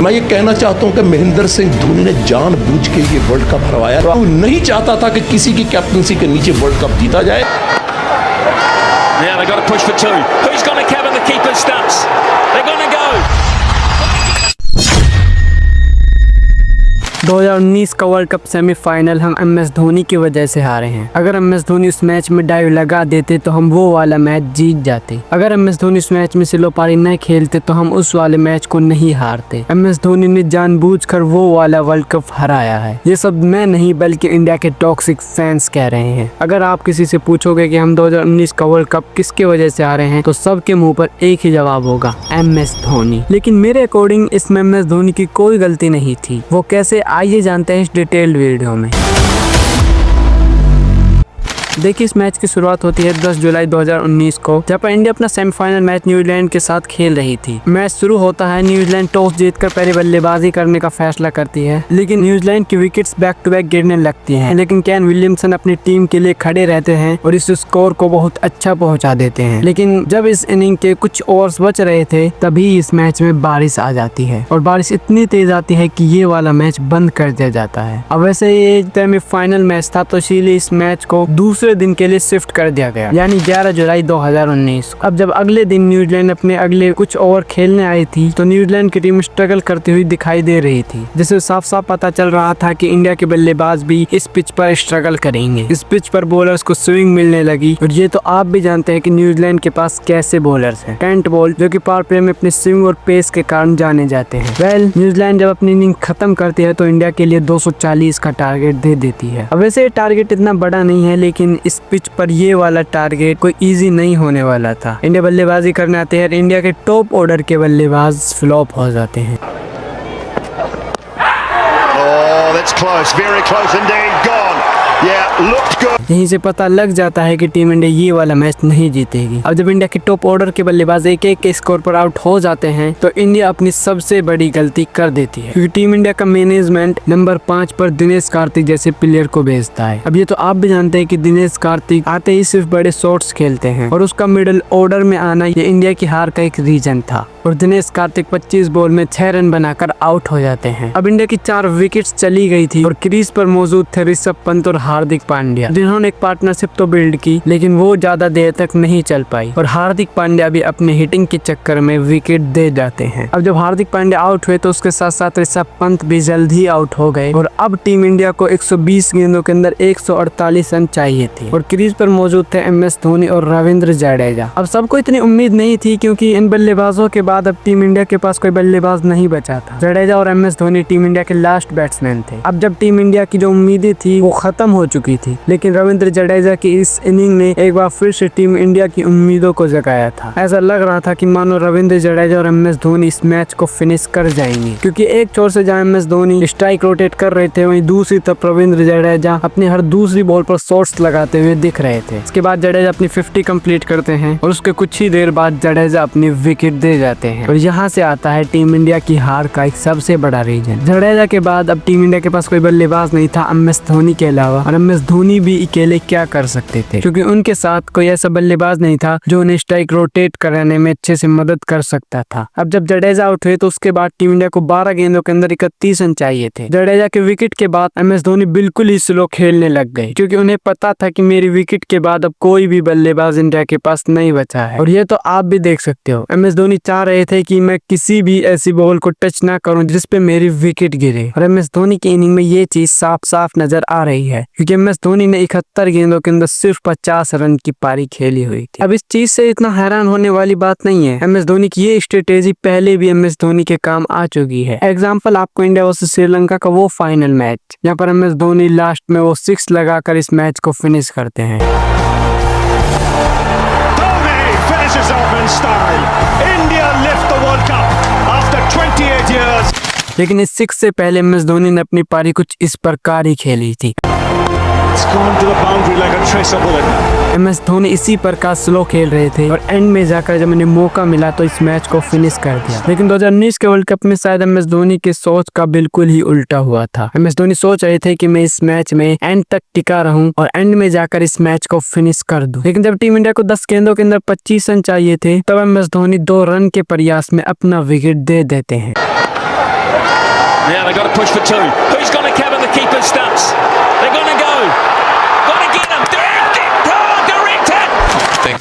मैं ये कहना चाहता हूं कि महेंद्र सिंह धोनी ने जानबूझ के ये वर्ल्ड कप हरवाया। वो नहीं चाहता था कि किसी की कैप्टनसी के नीचे वर्ल्ड कप जीता जाए। Yeah, they got to push for two. Who's going to cover the keeper's stumps? They're going to go. 2019 का वर्ल्ड कप सेमीफाइनल हम MS धोनी की वजह से हारे हैं। अगर MS धोनी उस मैच में डाइव लगा देते तो हम वो वाला मैच जीत जाते। अगर MS धोनी उस मैच में स्लो पारी न खेलते तो हम उस वाले मैच को नहीं हारते। MS धोनी ने जानबूझकर वो वाला वर्ल्ड कप हराया है। ये सब मैं नहीं बल्कि इंडिया के टॉक्सिक फैंस कह रहे हैं। अगर आप किसी से पूछोगे कि हम 2019 का वर्ल्ड कप किसके वजह से हारे हैं तो सबके मुंह पर एक ही जवाब होगा, MS धोनी। लेकिन मेरे अकॉर्डिंग इसमें MS धोनी की कोई गलती नहीं थी। वो कैसे, आइए जानते हैं इस डिटेल्ड वीडियो में। देखिए, इस मैच की शुरुआत होती है 10 जुलाई 2019 को, जब इंडिया अपना सेमीफाइनल मैच न्यूजीलैंड के साथ खेल रही थी। मैच शुरू होता है, न्यूजीलैंड टॉस जीतकर पहले बल्लेबाजी करने का फैसला करती है, लेकिन न्यूजीलैंड की विकेट्स बैक टू बैक गिरने लगती हैं। लेकिन केन विलियमसन अपनी टीम के लिए खड़े रहते हैं और इस स्कोर को बहुत अच्छा पहुंचा देते हैं। लेकिन जब इस इनिंग के कुछ ओवर्स बच रहे थे तभी इस मैच में बारिश आ जाती है और बारिश इतनी तेज आती है कि ये वाला मैच बंद कर दिया जाता है। अब वैसे ये सेमीफाइनल मैच था तो इसीलिए इस मैच को दूसरे दिन के लिए शिफ्ट कर दिया गया, यानी 11 जुलाई 2019। अब जब अगले दिन न्यूजीलैंड अपने अगले कुछ ओवर खेलने आई थी तो न्यूजीलैंड की टीम स्ट्रगल करती हुई दिखाई दे रही थी, जिससे साफ साफ पता चल रहा था कि इंडिया के बल्लेबाज भी इस पिच पर स्ट्रगल करेंगे। इस पिच पर बॉलर्स को स्विंग मिलने लगी और ये तो आप भी जानते हैं कि न्यूजीलैंड के पास कैसे बॉलर्स हैं। कैंट बॉल, जो कि पावर प्ले में अपने स्विंग और पेस के कारण जाने जाते हैं। वेल, न्यूजीलैंड जब अपनी इनिंग खत्म करती है तो इंडिया के लिए 240 का टारगेट दे देती है। अब वैसे टारगेट इतना बड़ा नहीं है, लेकिन इस पिच पर ये वाला टारगेट कोई इजी नहीं होने वाला था। इंडिया बल्लेबाजी करने आते हैं, इंडिया के टॉप ऑर्डर के बल्लेबाज फ्लॉप हो जाते हैं। Oh, that's close, very close indeed. Gone. Yeah, looked good. यहीं से पता लग जाता है कि टीम इंडिया ये वाला मैच नहीं जीतेगी। अब जब इंडिया के टॉप ऑर्डर के बल्लेबाज एक एक के स्कोर पर आउट हो जाते हैं तो इंडिया अपनी सबसे बड़ी गलती कर देती है, क्योंकि टीम इंडिया का मैनेजमेंट नंबर 5 पर दिनेश कार्तिक जैसे प्लेयर को भेजता है। अब ये तो आप भी जानते हैं कि दिनेश कार्तिक आते ही सिर्फ बड़े शॉट्स खेलते हैं और उसका मिडिल ऑर्डर में आना ये इंडिया की हार का एक रीजन था। और दिनेश कार्तिक 25 बॉल में 6 रन बनाकर आउट हो जाते हैं। अब इंडिया की 4 विकेट्स चली गई थी और क्रीज पर मौजूद थे ऋषभ पंत और हार्दिक पांड्या, जिन्होंने एक पार्टनरशिप तो बिल्ड की लेकिन वो ज्यादा देर तक नहीं चल पाई और हार्दिक पांड्या भी अपने हिटिंग के चक्कर में विकेट दे जाते हैं। अब जब हार्दिक पांड्या आउट हुए तो उसके साथ साथ ऋषभ पंत भी जल्द ही आउट हो गए और अब टीम इंडिया को 120 गेंदों के अंदर 148 रन चाहिए थे और क्रीज पर मौजूद थे MS धोनी और रविंद्र जडेजा। अब सबको इतनी उम्मीद नहीं थी क्योंकि इन बल्लेबाजों के बाद अब टीम इंडिया के पास कोई बल्लेबाज नहीं बचा था। जडेजा और MS धोनी टीम इंडिया के लास्ट बैट्समैन थे। अब जब टीम इंडिया की जो उम्मीदें थी वो खत्म हो चुकी थी, लेकिन रविंद्र जडेजा की इस इनिंग ने एक बार फिर से टीम इंडिया की उम्मीदों को जगाया था। ऐसा लग रहा था कि मानो रविंद्र जडेजा और MS धोनी इस मैच को फिनिश कर जाएंगे, क्योंकि एक छोर से जहाँ MS धोनी स्ट्राइक रोटेट कर रहे थे वहीं दूसरी तरफ रविंद्र जडेजा अपनी हर दूसरी बॉल पर शॉट्स लगाते हुए दिख रहे थे। इसके बाद जडेजा अपनी 50 कंप्लीट करते हैं और उसके कुछ ही देर बाद जडेजा अपनी विकेट दे जाते हैं और यहाँ से आता है टीम इंडिया की हार का एक सबसे बड़ा रीजन। जडेजा के बाद अब टीम इंडिया के पास कोई बल्लेबाज नहीं था MS धोनी के अलावा, और MS धोनी भी अकेले क्या कर सकते थे क्योंकि उनके साथ कोई ऐसा बल्लेबाज नहीं था जो उन्हें स्ट्राइक रोटेट कराने में अच्छे से मदद कर सकता था। अब जब जडेजा आउट हुए तो उसके बाद टीम इंडिया को 12 गेंदों के अंदर 31 रन चाहिए थे। जडेजा के विकेट के बाद MS धोनी बिल्कुल ही स्लो खेलने लग गए, क्योंकि उन्हें पता था कि मेरी विकेट के बाद अब कोई भी बल्लेबाज इंडिया के पास नहीं बचा है। और ये तो आप भी देख सकते हो, MS धोनी चाह रहे थे कि मैं किसी भी ऐसी बॉल को टच ना करूं जिसपे मेरी विकेट गिरे, और MS धोनी की इनिंग में ये चीज साफ साफ नजर आ रही है, क्योंकि MS धोनी ने 71 गेंदों के अंदर सिर्फ 50 रन की पारी खेली हुई थी। अब इस चीज से इतना हैरान होने वाली बात नहीं है, MS धोनी की ये स्ट्रेटेजी पहले भी MS धोनी के काम आ चुकी है। एग्जाम्पल आपको इंडिया वर्सेस श्रीलंका का वो फाइनल मैच, जहाँ पर MS धोनी लास्ट में वो 6 लगाकर इस मैच को फिनिश करते हैं। लेकिन इस 6 से पहले MS धोनी ने अपनी पारी कुछ इस प्रकार ही खेली थी। MS धोनी इसी प्रकार स्लो खेल रहे थे और एंड में जाकर जब उन्हें मौका मिला तो इस मैच को फिनिश कर दिया। लेकिन 2019 के वर्ल्ड कप में शायद MS धोनी के सोच का बिल्कुल ही उल्टा हुआ था। MS धोनी सोच रहे थे कि मैं इस मैच में एंड तक टिका रहूं और एंड में जाकर इस मैच को फिनिश कर दूं। लेकिन जब टीम इंडिया को 10 गेंदों के अंदर 25 रन चाहिए थे तब MS धोनी 2 रन के प्रयास में अपना विकेट दे देते हैं। Yeah, they've got to push for two. Who's going to cover the keeper's stunts? They're going to go. Got to get him. Directed. Oh, directed.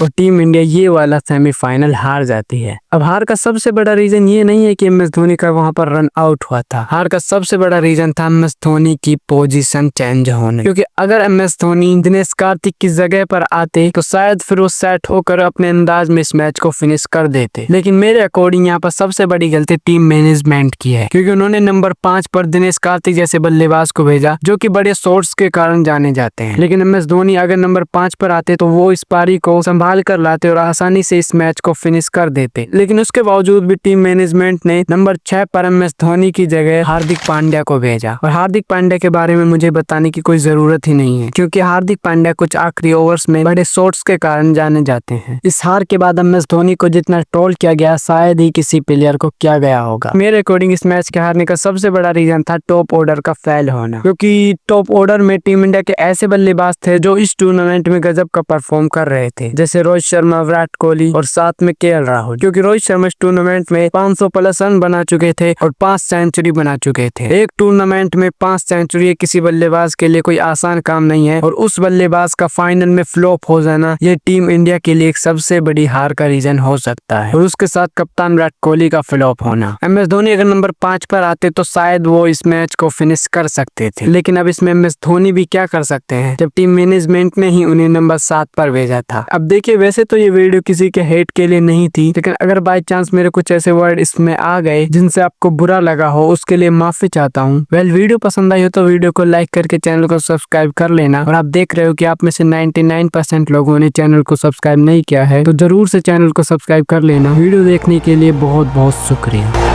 और टीम इंडिया ये वाला सेमीफाइनल हार जाती है। अब हार का सबसे बड़ा रीजन ये नहीं है कि MS धोनी का वहां पर रन आउट हुआ था। हार का सबसे बड़ा रीजन था MS धोनी की पोजीशन चेंज होने, क्योंकि अगर MS धोनी दिनेश कार्तिक की जगह पर आते तो शायद फिर वो सेट होकर अपने अंदाज में इस मैच को फिनिश कर देते। लेकिन मेरे अकॉर्डिंग यहाँ पर सबसे बड़ी गलती टीम मैनेजमेंट की है, क्योंकि उन्होंने नंबर 5 पर दिनेश कार्तिक जैसे बल्लेबाज को भेजा जो कि बड़े शॉट्स के कारण जाने जाते हैं। लेकिन MS धोनी अगर नंबर 5 पर आते तो वो इस पारी को संभाल कर लाते और आसानी से इस मैच को फिनिश कर देते। लेकिन उसके बावजूद भी टीम मैनेजमेंट ने नंबर 6 पर MS धोनी की जगह हार्दिक पांड्या को भेजा। और हार्दिक पांड्या के बारे में मुझे बताने की कोई जरूरत ही नहीं है, क्योंकि हार्दिक पांड्या कुछ आखिरी ओवर्स में बड़े शॉट्स के कारण जाने जाते हैं। इस हार के बाद MS धोनी को जितना ट्रोल किया गया शायद ही किसी प्लेयर को किया गया होगा। मेरे अकॉर्डिंग इस मैच के हारने का सबसे बड़ा रीजन था टॉप ऑर्डर का फेल होना, क्योंकि टॉप ऑर्डर में टीम इंडिया के ऐसे बल्लेबाज थे जो इस टूर्नामेंट में गजब का परफॉर्म कर रहे थे, जैसे रोहित शर्मा, विराट कोहली और साथ में KL राहुल। क्योंकि रोहित शर्मा इस टूर्नामेंट में 500 प्लस रन बना चुके थे और 5 सेंचुरी बना चुके थे। एक टूर्नामेंट में 5 सेंचुरी किसी बल्लेबाज के लिए कोई आसान काम नहीं है, और उस बल्लेबाज का फाइनल में फ्लॉप हो जाना ये टीम इंडिया के लिए एक सबसे बड़ी हार का रीजन हो सकता है। और उसके साथ कप्तान विराट कोहली का फ्लॉप होना। MS धोनी अगर नंबर 5 पर आते तो शायद वो इस मैच को फिनिश कर सकते थे, लेकिन अब इसमें MS धोनी भी क्या कर सकते हैं जब टीम मैनेजमेंट ने ही उन्हें नंबर 7 पर भेजा था। अब देखिए, वैसे तो ये वीडियो किसी के हेट के लिए नहीं थी, लेकिन अगर बाय चांस मेरे कुछ ऐसे वर्ड इसमें आ गए जिनसे आपको बुरा लगा हो उसके लिए माफी चाहता हूँ। वीडियो पसंद आई हो तो वीडियो को लाइक करके चैनल को सब्सक्राइब कर लेना। और आप देख रहे हो कि आप में से 99% लोगों ने चैनल को सब्सक्राइब नहीं किया है, तो जरूर से चैनल को सब्सक्राइब कर लेना। वीडियो देखने के लिए बहुत बहुत शुक्रिया।